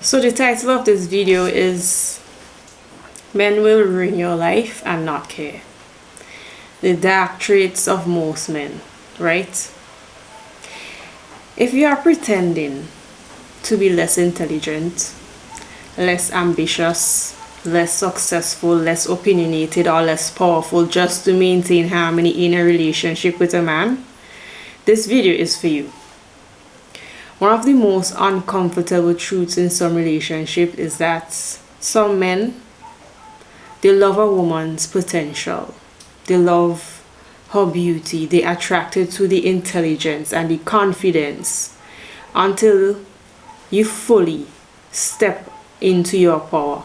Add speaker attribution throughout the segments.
Speaker 1: So the title of this video is Men Will Ruin Your Life and Not Care. The dark traits of most men, right? If you are pretending to be less intelligent, less ambitious, less successful, less opinionated, or less powerful just to maintain harmony in a relationship with a man, this video is for you. One of the most uncomfortable truths in some relationships is that some men, they love a woman's potential. They love her beauty. They're attracted to the intelligence and the confidence until you fully step into your power.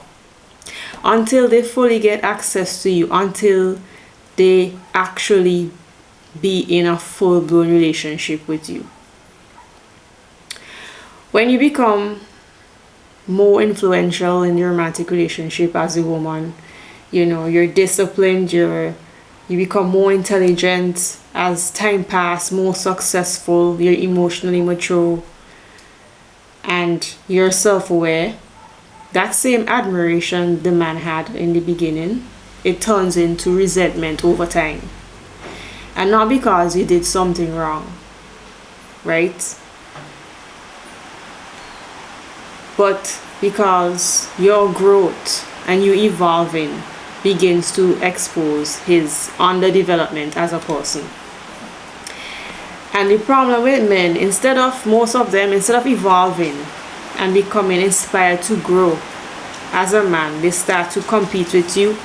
Speaker 1: Until they fully get access to you. Until they actually be in a full-blown relationship with you. When you become more influential in your romantic relationship as a woman, you're disciplined, you become more intelligent as time passes, more successful, you're emotionally mature, and you're self-aware. That same admiration the man had in the beginning, it turns into resentment over time. And not because you did something wrong, right? But because your growth and you evolving begins to expose his underdevelopment as a person. And the problem with men, most of them, instead of evolving and becoming inspired to grow as a man, they start to compete with you.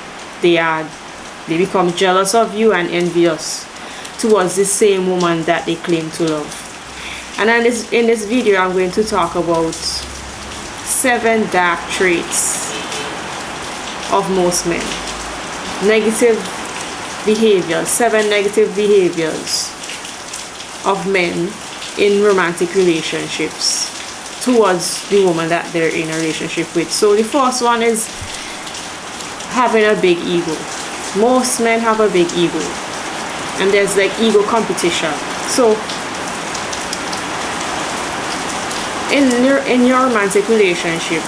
Speaker 1: They become jealous of you and envious towards the same woman that they claim to love. And in this video, I'm going to talk about 7 dark traits of most men. Negative behaviors, 7 negative behaviors of men in romantic relationships towards the woman that they're in a relationship with. So the first one is having a big ego. Most men have a big ego, and there's like ego competition. So in your romantic relationship,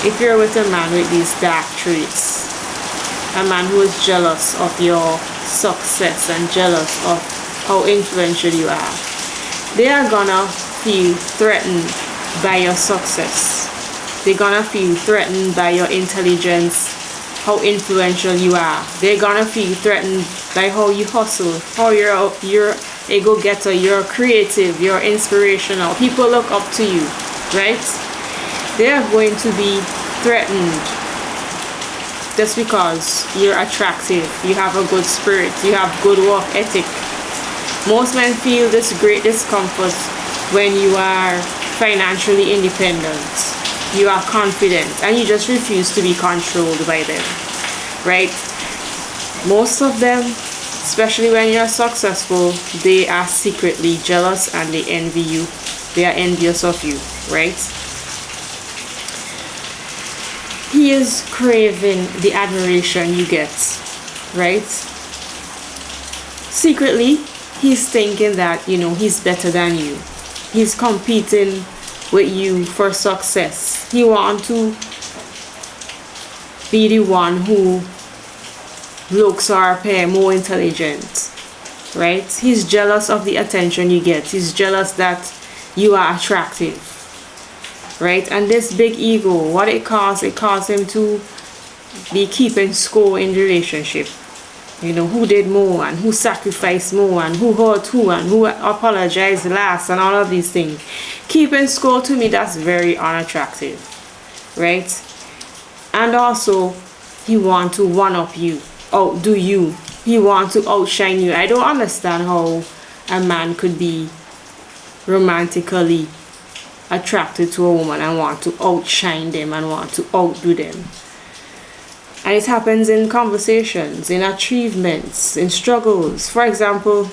Speaker 1: if you're with a man with these dark traits, a man who is jealous of your success and jealous of how influential you are, they are gonna feel threatened by your success. They're gonna feel threatened by your intelligence, how influential you are. They're gonna feel threatened by how you hustle, how you're a go-getter, you're creative, you're inspirational. People look up to you, right? They are going to be threatened just because you're attractive, you have a good spirit, you have good work ethic. Most men feel this great discomfort when you are financially independent, you are confident, and you just refuse to be controlled by them, right? Most of them, especially when you're successful, they are secretly jealous and they envy you. They are envious of you, right? He is craving the admiration you get, right? Secretly, he's thinking that, he's better than you. He's competing with you for success. He wants to be the one who looks or appear more intelligent, right? He's jealous of the attention you get. He's jealous that you are attractive, right? And this big ego, what it caused him to be keeping score in the relationship. Who did more and who sacrificed more and who hurt who and who apologized last and all of these things. Keeping score, to me, that's very unattractive, right? And also, he wants to one-up you, outdo you. He wants to outshine you. I don't understand how a man could be romantically attracted to a woman and want to outshine them and want to outdo them. And it happens in conversations, in achievements, in struggles. For example,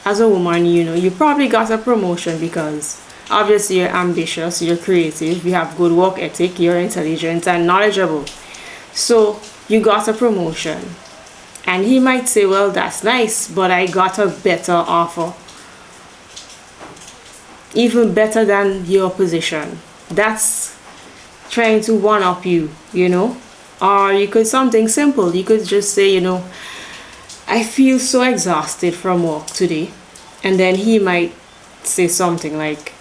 Speaker 1: as a woman, you probably got a promotion because obviously you're ambitious, you're creative, you have good work ethic, you're intelligent and knowledgeable. So you got a promotion. And he might say, well, that's nice, but I got a better offer. even better than your position. That's trying to one up you, you know. Or you could something simple. You could just say, you know, I feel so exhausted from work today. And then he might say something like,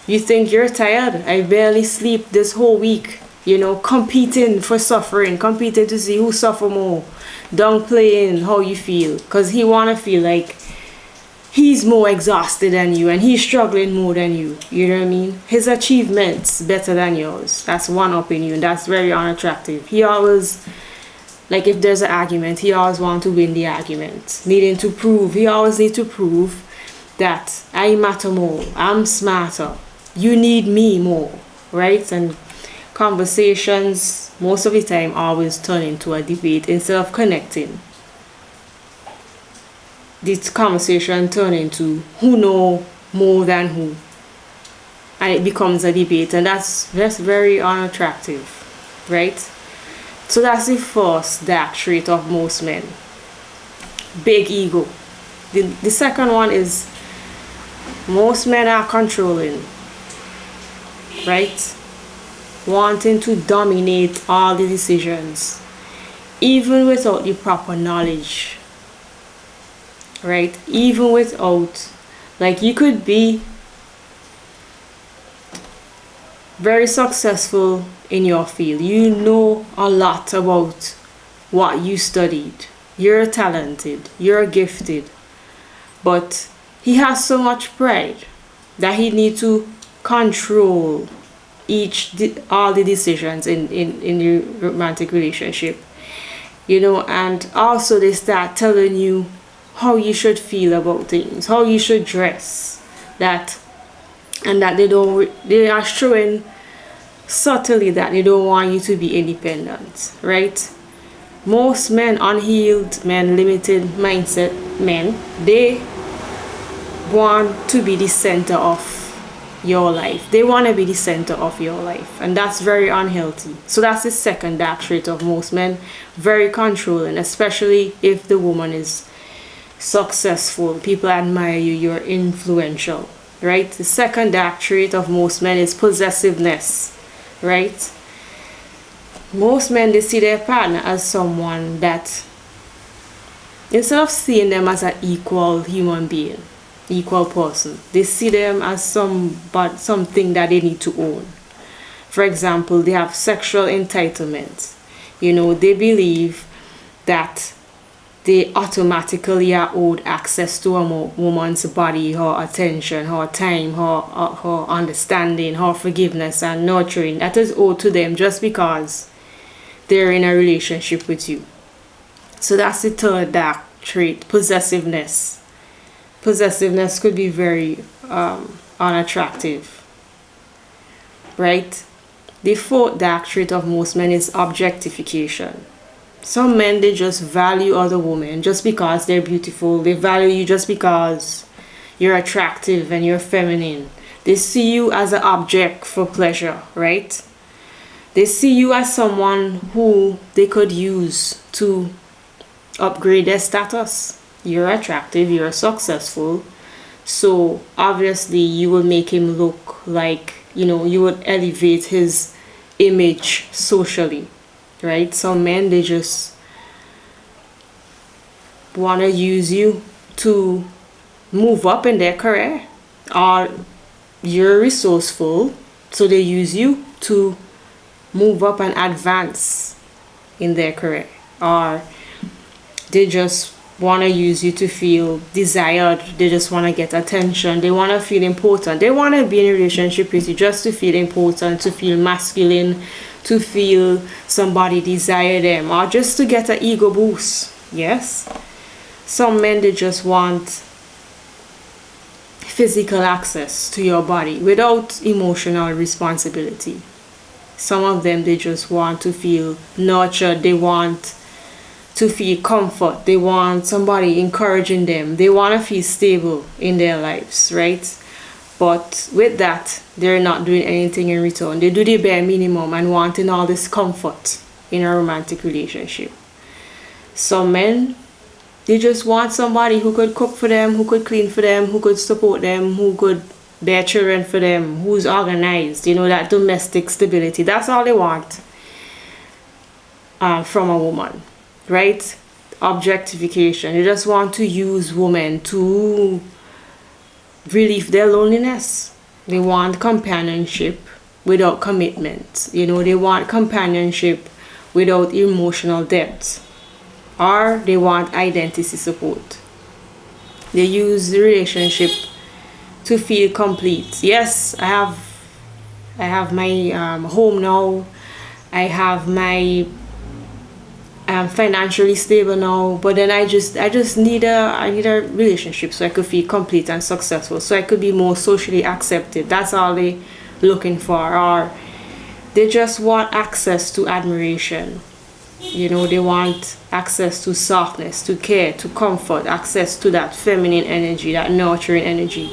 Speaker 1: you think you're tired? I barely sleep this whole week. You know, competing for suffering, competing to see who suffer more, downplaying how you feel. Because he want to feel like he's more exhausted than you and he's struggling more than you. You know what I mean? His achievements better than yours. That's one up in you, and that's very unattractive. He always, like if there's an argument, he always want to win the argument. Needing to prove, he always need to prove that I matter more, I'm smarter, you need me more, right? And conversations most of the time always turn into a debate instead of connecting. This conversation turn into who know more than who, and it becomes a debate, and that's very unattractive, right? So that's the first dark trait of most men: big ego. The second one is most men are controlling, right? Wanting to dominate all the decisions, even without the proper knowledge, right? Even without, like, you could be very successful in your field, you know a lot about what you studied, you're talented, you're gifted, but he has so much pride that he needs to control all the decisions in the romantic relationship, you know. And also they start telling you how you should feel about things, how you should dress, that they are showing subtly that they don't want you to be independent, right? Most men, unhealed men, limited mindset men, they want to be the center of your life. They want to be the center of your life, and that's very unhealthy. So that's the second dark trait of most men: very controlling, especially if the woman is successful, people admire you, you're influential, right? The second dark trait of most men is possessiveness, right? Most men, they see their partner as someone that, instead of seeing them as an equal human being, equal person, they see them as something that they need to own. For example, they have sexual entitlement. You know, they believe that they automatically are owed access to a woman's body, her attention, her time, her understanding, her forgiveness and nurturing. That is owed to them just because they're in a relationship with you. So that's the third dark trait: possessiveness. Possessiveness could be very unattractive, right? The fourth dark trait of most men is objectification. Some men, they just value other women just because they're beautiful. They value you just because you're attractive and you're feminine. They see you as an object for pleasure, right? They see you as someone who they could use to upgrade their status. You're attractive, you're successful, so obviously you will make him look like, you know, you would elevate his image socially, right? Some men, they just want to use you to move up in their career, or you're resourceful, so they use you to move up and advance in their career, or they just want to use you to feel desired. They just want to get attention. They want to feel important. They want to be in a relationship with you just to feel important, to feel masculine, to feel somebody desire them, or just to get an ego boost. Yes, some men, they just want physical access to your body without emotional responsibility. Some of them, they just want to feel nurtured. They want to feel comfort. They want somebody encouraging them. They want to feel stable in their lives, right? But with that, they're not doing anything in return. They do the bare minimum and wanting all this comfort in a romantic relationship. Some men, they just want somebody who could cook for them, who could clean for them, who could support them, who could bear children for them, who's organized, you know, that domestic stability. That's all they want from a woman, right? Objectification. They just want to use women to relieve their loneliness. They want companionship without commitment. You know, they want companionship without emotional depth. Or they want identity support. They use the relationship to feel complete. Yes, I have my home now. I have my financially stable now, but then I just need a relationship so I could feel complete and successful, so I could be more socially accepted. That's all they looking for. Or they just want access to admiration. You know, they want access to softness, to care, to comfort, access to that feminine energy, that nurturing energy.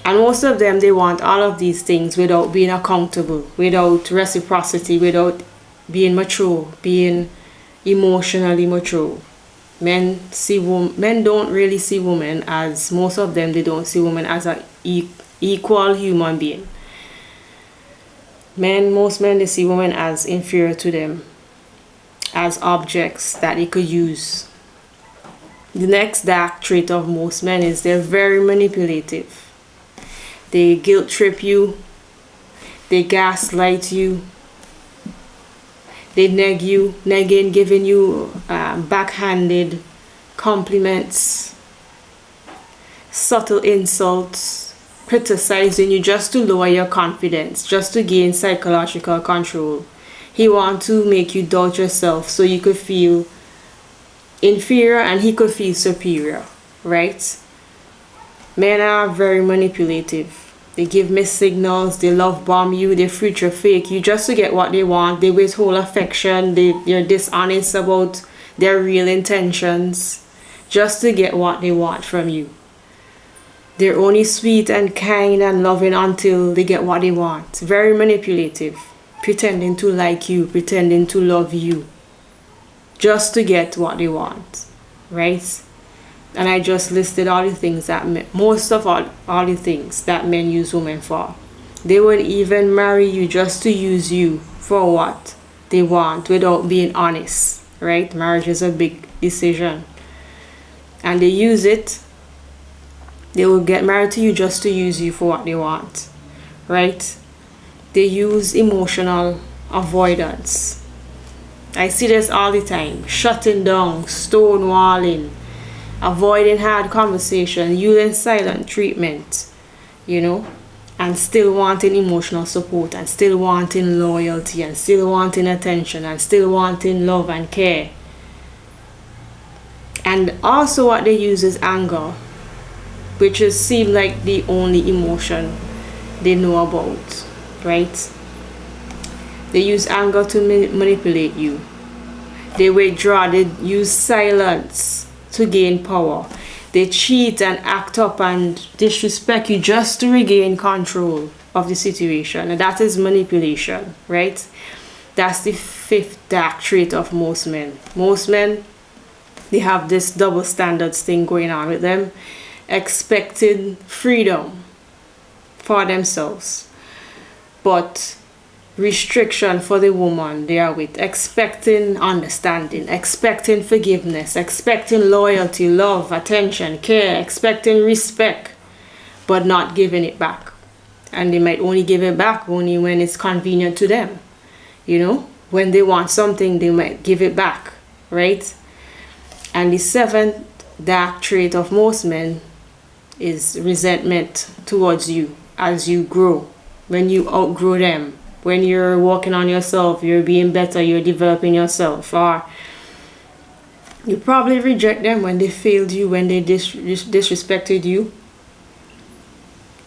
Speaker 1: And most of them, they want all of these things without being accountable, without reciprocity, without being mature, being emotionally mature. Men don't really see women as, most of them, they don't see women as an equal human being. Most men, they see women as inferior to them, as objects that they could use. The next dark trait of most men is they're very manipulative. They guilt trip you, they gaslight you, they negging, giving you backhanded compliments, subtle insults, criticizing you just to lower your confidence, just to gain psychological control. He wants to make you doubt yourself so you could feel inferior and he could feel superior, right? Men are very manipulative. They give mixed signals, they love bomb you, they future fake you just to get what they want. They withhold affection, they're dishonest about their real intentions just to get what they want from you. They're only sweet and kind and loving until they get what they want. Very manipulative, pretending to like you, pretending to love you just to get what they want, right? And I just listed all the things that most of all the things that men use women for. They would even marry you just to use you for what they want without being honest, right? Marriage is a big decision. And they use it. They will get married to you just to use you for what they want, right? They use emotional avoidance. I see this all the time. Shutting down, stonewalling, avoiding hard conversation, using silent treatment, you know, and still wanting emotional support, and still wanting loyalty, and still wanting attention, and still wanting love and care. And also what they use is anger, which seems like the only emotion they know about, right? They use anger to manipulate you. They withdraw, they use silence to gain power. They cheat and act up and disrespect you just to regain control of the situation. And that is manipulation, right? That's the fifth dark trait of most men. Most men, they have this double standards thing going on with them, expecting freedom for themselves, but restriction for the woman they are with, expecting understanding, expecting forgiveness, expecting loyalty, love, attention, care, expecting respect, but not giving it back. And they might only give it back only when it's convenient to them. You know, when they want something, they might give it back, right? And the seventh dark trait of most men is resentment towards you as you grow, when you outgrow them. When you're working on yourself, you're being better, you're developing yourself. Or you probably reject them when they failed you, when they disrespected you.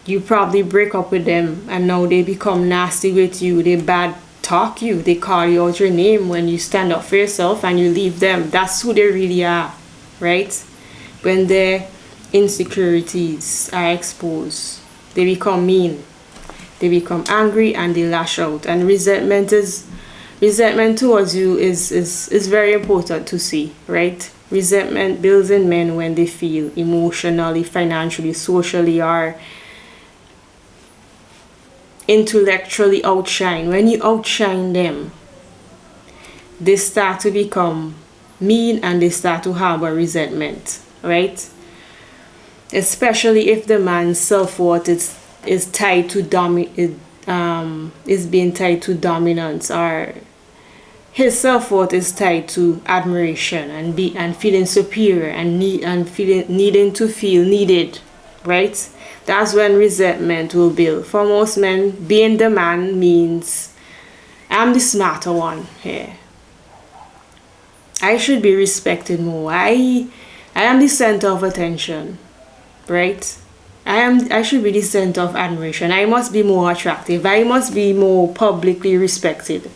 Speaker 1: You probably break up with them and now they become nasty with you. They bad talk you. They call you out your name when you stand up for yourself and you leave them. That's who they really are, right? When their insecurities are exposed, they become mean. They become angry and they lash out. And resentment towards you is very important to see, right? Resentment builds in men when they feel emotionally, financially, socially, or intellectually outshine, when you outshine them, they start to become mean and they start to harbor resentment, right? Especially if the man's self-worth is tied to is being tied to dominance, or his self-worth is tied to admiration and feeling superior and needing to feel needed, right? That's when resentment will build. For most men, being the man means I'm the smarter one here. I should be respected more. I am the center of attention, right? I should be the center of admiration. I must be more attractive. I must be more publicly respected.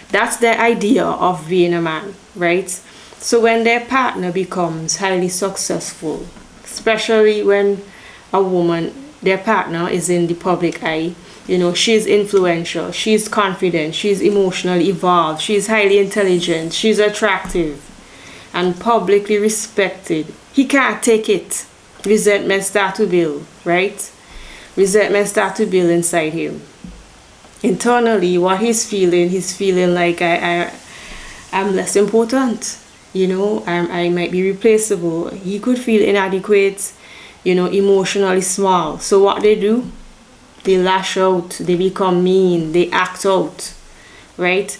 Speaker 1: That's the idea of being a man, right? So when their partner becomes highly successful, especially when a woman, their partner is in the public eye, you know, she's influential, she's confident, she's emotionally evolved, she's highly intelligent, she's attractive and publicly respected. He can't take it. Resentment start to build, right? Resentment start to build inside him. Internally, what he's feeling like I'm less important, you know, I might be replaceable. He could feel inadequate, you know, emotionally small. So what they do, they lash out, they become mean, they act out, right?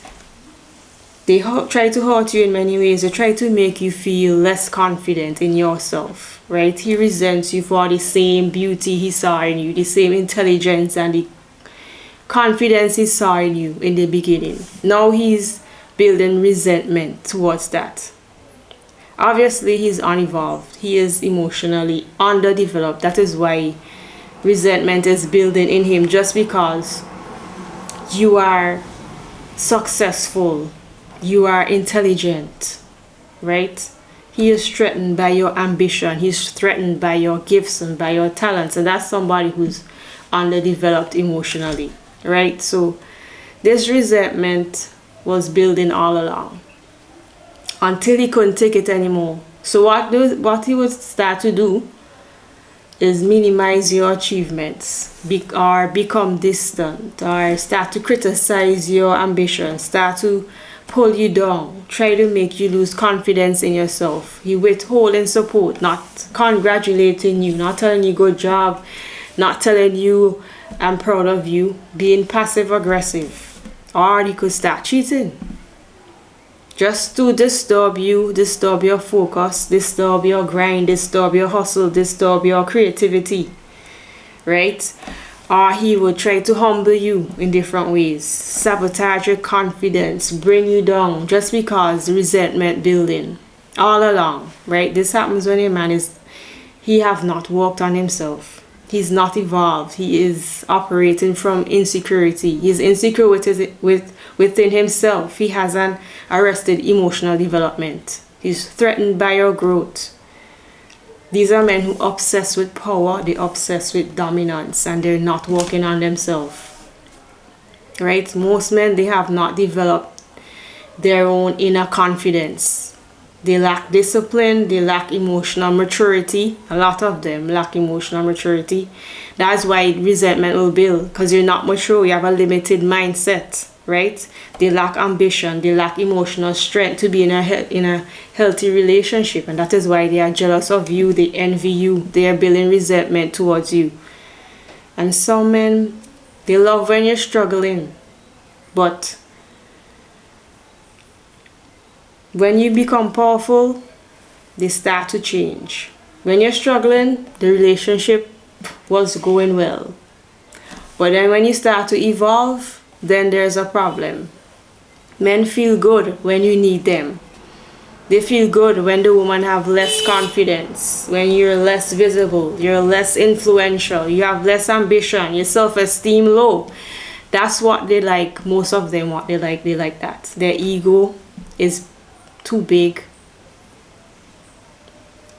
Speaker 1: They try to hurt you in many ways. They try to make you feel less confident in yourself, right? He resents you for the same beauty he saw in you, the same intelligence and the confidence he saw in you in the beginning. Now he's building resentment towards that. Obviously, he's unevolved. He is emotionally underdeveloped. That is why resentment is building in him, just because you are successful, you are intelligent, right? He is threatened by your ambition. He's threatened by your gifts and by your talents. And that's somebody who's underdeveloped emotionally, right? So this resentment was building all along until he couldn't take it anymore. So what he would start to do is minimize your achievements, or become distant, or start to criticize your ambition, start to pull you down, try to make you lose confidence in yourself. He withholding support, not congratulating you, not telling you good job, not telling you I'm proud of you, being passive aggressive. Or he could start cheating, just to disturb you, disturb your focus, disturb your grind, disturb your hustle, disturb your creativity, right? Or he would try to humble you in different ways, sabotage your confidence, bring you down, just because resentment building all along, right? This happens when a man he have not worked on himself. He's not evolved. He is operating from insecurity. He's insecure within himself. He hasn't arrested emotional development. He's threatened by your growth. These are men who obsess with power, they obsess with dominance, and they're not working on themselves. Right? Most men, they have not developed their own inner confidence. They lack discipline, they lack emotional maturity. A lot of them lack emotional maturity. That's why resentment will build, because you're not mature, you have a limited mindset, right? They lack ambition, they lack emotional strength to be in a healthy relationship, and that is why they are jealous of you, they envy you, they are building resentment towards you. And some men, they love when you're struggling, but when you become powerful, they start to change. When you're struggling, the relationship was going well. But then when you start to evolve, then there's a problem. Men feel good when you need them. They feel good when the woman have less confidence, when you're less visible, you're less influential, you have less ambition, your self-esteem low. That's what they like. Most of them, what they like that. Their ego is too big,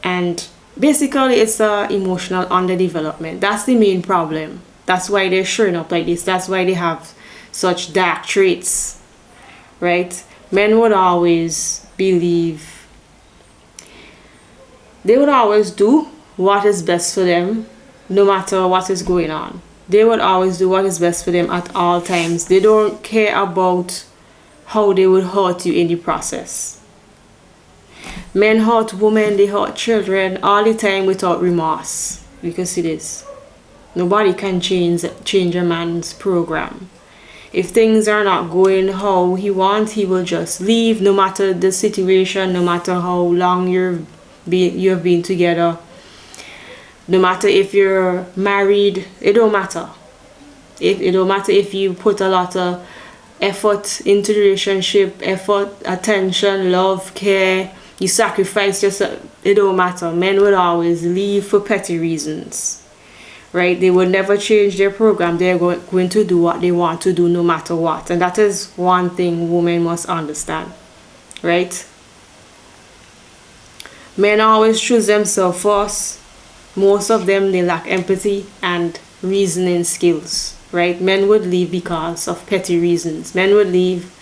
Speaker 1: and basically it's emotional underdevelopment. That's the main problem. That's why they're showing up like this. That's why they have such dark traits, right? Men would always believe, they would always do what is best for them, no matter what is going on. They will always do what is best for them at all times. They don't care about how they will hurt you in the process. Men hurt women, they hurt children all the time without remorse. You can see this. Nobody can change a man's program. If things are not going how he wants, he will just leave, no matter the situation, no matter how long you have been together. No matter if you're married, it don't matter. It don't matter if you put a lot of effort into the relationship, effort, attention, love, care, you sacrifice yourself, it don't matter. Men will always leave for petty reasons, right? They will never change their program. They're going to do what they want to do no matter what. And that is one thing women must understand, right? Men always choose themselves first. Most of them, they lack empathy and reasoning skills, right? Men would leave because of petty reasons. Men would leave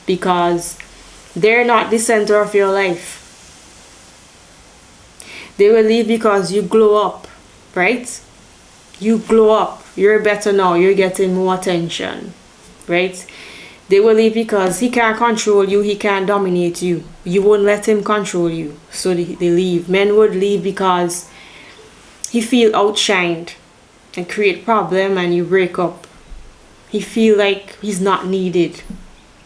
Speaker 1: because they're not the center of your life. They will leave because you glow up, right? You glow up. You're better now. You're getting more attention, right? They will leave because he can't control you. He can't dominate you. You won't let him control you. So they leave. Men would leave because he feel outshined and create problem and you break up. He feel like he's not needed.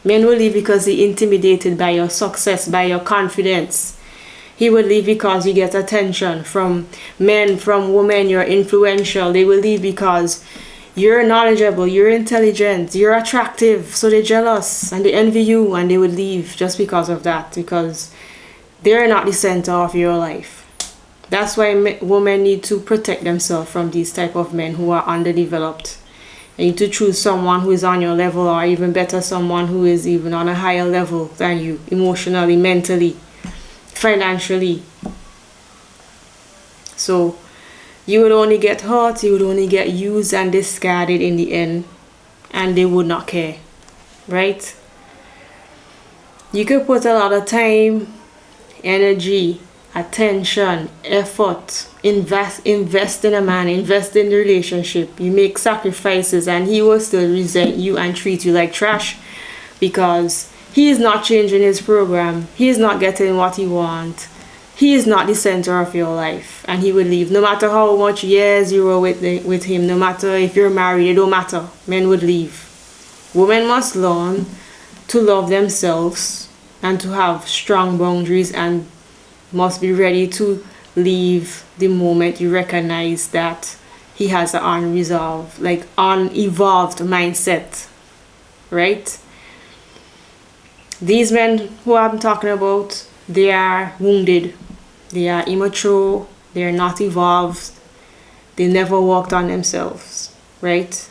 Speaker 1: Men will leave because he intimidated by your success, by your confidence. He will leave because you get attention from men, from women, you're influential. They will leave because you're knowledgeable, you're intelligent, you're attractive. So they're jealous and they envy you and they will leave just because of that, because they're not the center of your life. That's why women need to protect themselves from these type of men who are underdeveloped. You need to choose someone who is on your level, or even better, someone who is even on a higher level than you, emotionally, mentally, financially. So you would only get hurt, you would only get used and discarded in the end, and they would not care, right? You could put a lot of time, energy, attention, effort, invest in a man, invest in the relationship. You make sacrifices and he will still resent you and treat you like trash because he is not changing his program. He is not getting what he wants. He is not the center of your life, and he will leave. No matter how much years you were with him, no matter if you're married, it don't matter. Men would leave. Women must learn to love themselves and to have strong boundaries, and must be ready to leave the moment you recognize that he has an unevolved mindset, right? These men who I'm talking about, they are wounded, they are immature, they are not evolved, they never worked on themselves, right?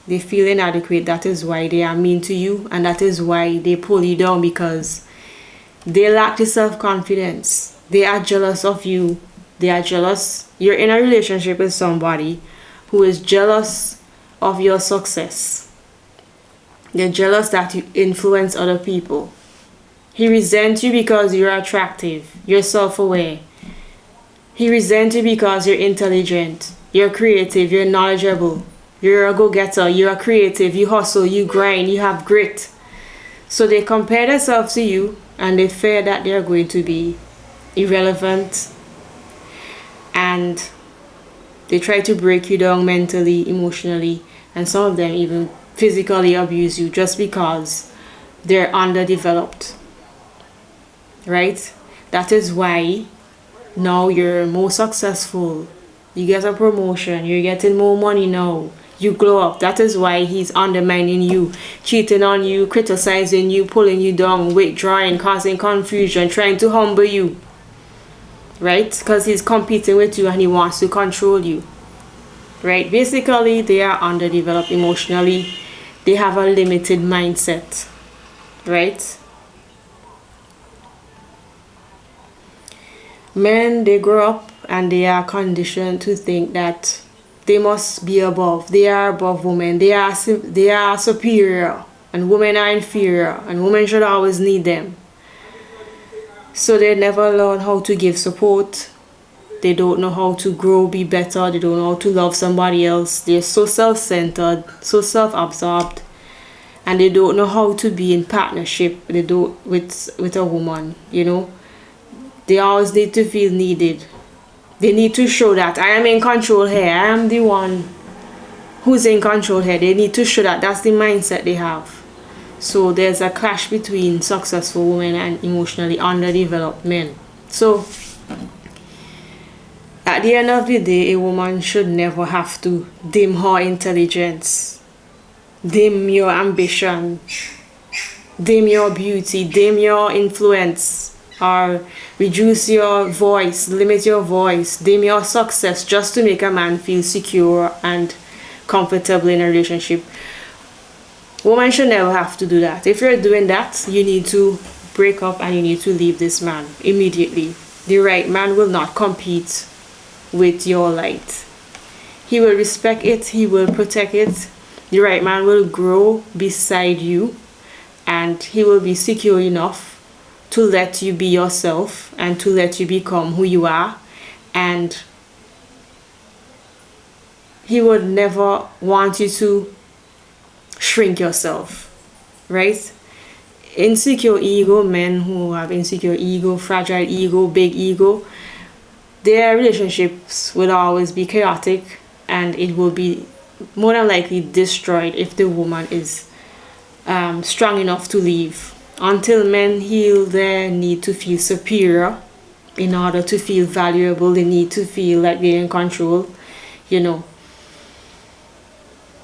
Speaker 1: They feel inadequate. That is why they are mean to you, and that is why they pull you down, because they lack the self-confidence. They are jealous of you. They are jealous. You're in a relationship with somebody who is jealous of your success. They're jealous that you influence other people. He resents you because you're attractive. You're self-aware. He resents you because you're intelligent. You're creative. You're knowledgeable. You're a go-getter. You're creative. You hustle. You grind. You have grit. So they compare themselves to you, and they fear that they're going to be irrelevant, and they try to break you down mentally, emotionally, and some of them even physically abuse you just because they're underdeveloped, right? That is why now you're more successful, you get a promotion, you're getting more money now, you glow up. That is why he's undermining you, cheating on you, criticizing you, pulling you down, withdrawing, causing confusion, trying to humble you, right? Because he's competing with you and he wants to control you, right? Basically, they are underdeveloped emotionally. They have a limited mindset, right? Men, they grow up and they are conditioned to think that they must be above. They are above women. They are superior, and women are inferior, and women should always need them. So they never learn how to give support. They don't know how to grow, be better. They don't know how to love somebody else. They're so self-centered, so self-absorbed, and they don't know how to be in partnership. They do with a woman. You know, they always need to feel needed. They need to show that I am in control here. I am the one who's in control here. They need to show that. That's the mindset they have. So there's a clash between successful women and emotionally underdeveloped men. So at the end of the day, a woman should never have to dim her intelligence, dim your ambition, dim your beauty, dim your influence, or reduce your voice, limit your voice, dim your success just to make a man feel secure and comfortable in a relationship. Women should never have to do that. If you're doing that, you need to break up and you need to leave this man immediately. The right man will not compete with your light. He will respect it, he will protect it. The right man will grow beside you, and he will be secure enough to let you be yourself and to let you become who you are. And he would never want you to shrink yourself, right? Insecure ego, men who have insecure ego, fragile ego, big ego, their relationships will always be chaotic, and it will be more than likely destroyed if the woman is strong enough to leave. Until men heal their need to feel superior in order to feel valuable, they need to feel like they're in control, you know.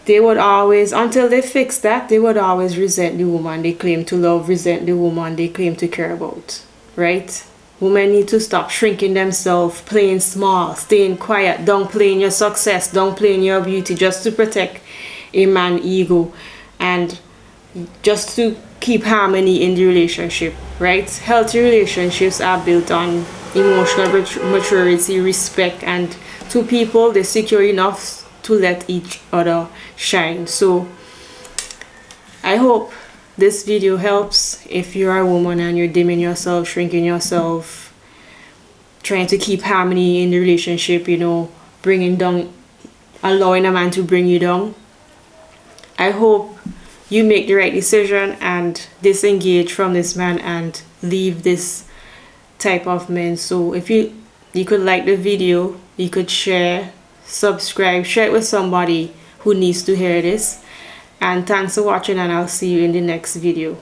Speaker 1: They would always, until they fix that, they would always resent the woman they claim to love, resent the woman they claim to care about, right? Women need to stop shrinking themselves, playing small, staying quiet, downplaying your success, downplaying your beauty just to protect a man's ego and just to keep harmony in the relationship, right? Healthy relationships are built on emotional maturity, respect, and two people, they're secure enough to let each other shine. So I hope this video helps. If you're a woman and you're dimming yourself, shrinking yourself, trying to keep harmony in the relationship, you know, bringing down, allowing a man to bring you down, I hope you make the right decision and disengage from this man and leave this type of men. So if you could like the video, you could share, subscribe, share it with somebody who needs to hear this. And thanks for watching, and I'll see you in the next video.